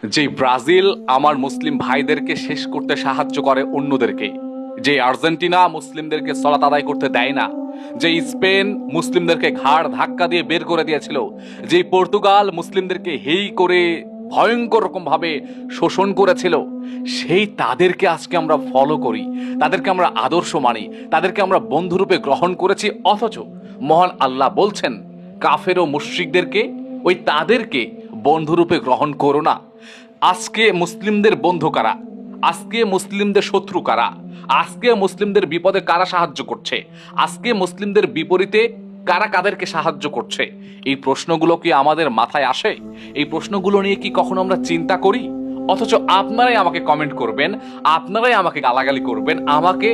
যে ব্রাজিল আমার মুসলিম ভাইদেরকে শেষ করতে সাহায্য করে অন্যদেরকে, যে আর্জেন্টিনা মুসলিমদেরকে সলাত আদায় করতে দেয় না, যে স্পেন মুসলিমদেরকে ঘাড় ধাক্কা দিয়ে বের করে দিয়েছিল, যে পর্তুগাল মুসলিমদেরকে হেই করে ভয়ঙ্কর রকম ভাবে শোষণ করেছিল, সেই তাদেরকে আজকে আমরা ফলো করি, তাদেরকে আমরা আদর্শ মানি, তাদেরকে আমরা বন্ধুরূপে গ্রহণ করেছি। অথচ মহান আল্লাহ বলছেন কাফের ও মুশরিকদেরকে, ওই তাদেরকে বন্ধুরূপে গ্রহণ করো না। আজকে মুসলিমদের বন্ধু কারা? আজকে মুসলিমদের শত্রু কারা? আজকে মুসলিমদের বিপদে কারা সাহায্য করছে? আজকে মুসলিমদের বিপরীতে কারা কাদেরকে সাহায্য করছে? এই প্রশ্নগুলো কি আমাদের মাথায় আসে? এই প্রশ্নগুলো নিয়ে কি কখনো আমরা চিন্তা করি? অথচ আপনারাই আমাকে কমেন্ট করবেন, আপনারাই আমাকে গালাগালি করবেন, আমাকে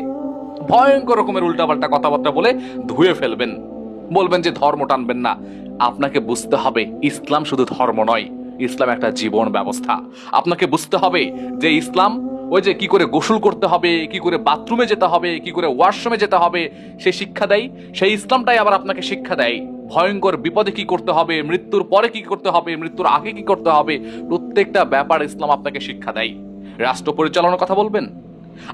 ভয়ঙ্কর রকমের উল্টাপাল্টা কথাবার্তা বলে ধুয়ে ফেলবেন, বলবেন যে ধর্ম টানবেন না। আপনাকে বুঝতে হবে ইসলাম শুধু ধর্ম নয়, ইসলাম একটা জীবন ব্যবস্থা। আপনাকে বুঝতে হবে যে ইসলাম ওই যে কি করে গোসল করতে হবে, কি করে বাথরুমে যেতে হবে, কি করে ওয়াশরুমে যেতে হবে সে শিক্ষা দেয়। সেই ইসলামটাই আবার আপনাকে শিক্ষা দেয় ভয়ঙ্কর বিপদে কি করতে হবে, মৃত্যুর পরে কি করতে হবে, মৃত্যুর আগে কি করতে হবে। প্রত্যেকটা ব্যাপার ইসলাম আপনাকে শিক্ষা দেয়। রাষ্ট্র পরিচালনার কথা বলবেন,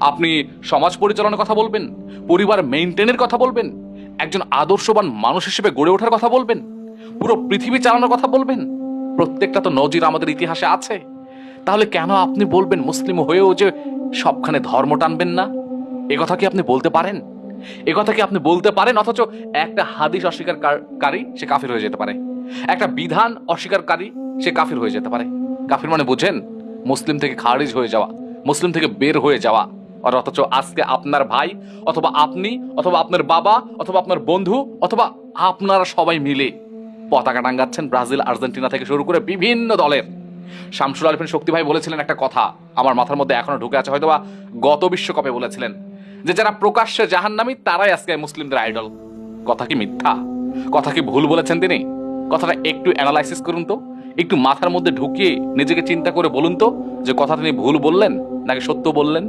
আপনি সমাজ পরিচালনার কথা বলবেন, পরিবার মেইনটেনের কথা বলবেন, একজন আদর্শবান মানুষ হিসেবে গড়ে ওঠার কথা বলবেন, পুরো পৃথিবী চালানোর কথা বলবেন। প্রত্যেকটা তো নজির আমাদের ইতিহাসে আছে। তাহলে কেন আপনি বলবেন মুসলিম হয়েও যে সবখানে ধর্ম টানবেন না? এ কথা কি আপনি বলতে পারেন? এ কথা কি আপনি বলতে পারেন? অথচ একটা হাদিস অস্বীকারী সে কাফির হয়ে যেতে পারে, একটা বিধান অস্বীকারী সে কাফির হয়ে যেতে পারে। কাফির মানে বুঝেন? মুসলিম থেকে খারিজ হয়ে যাওয়া, মুসলিম থেকে বের হয়ে যাওয়া। আর অথচ আজকে আপনার ভাই অথবা আপনি অথবা আপনার বাবা অথবা আপনার বন্ধু অথবা আপনারা সবাই মিলে পতাকা টাঙ্গাচ্ছেন ব্রাজিল, আর্জেন্টিনা থেকে শুরু করে বিভিন্ন দলের। শামসুল আরিফিন শক্তি ভাই বলেছিলেন একটা কথা, আমার মাথার মধ্যে এখনো ঢুকে আছে, হয়তোবা গত বিশ্বকাপে বলেছিলেন যে যারা প্রকাশ্যে জাহান্নামী তারাই আজকে মুসলিমদের আইডল। কথা কি মিথ্যা? কথা কি ভুল বলেছেন তিনি? কথাটা একটু অ্যানালাইসিস করুন তো, একটু মাথার মধ্যে ঢুকিয়ে নিজেকে চিন্তা করে বলুন তো যে কথা তিনি ভুল বললেন নাকি সত্য বললেন।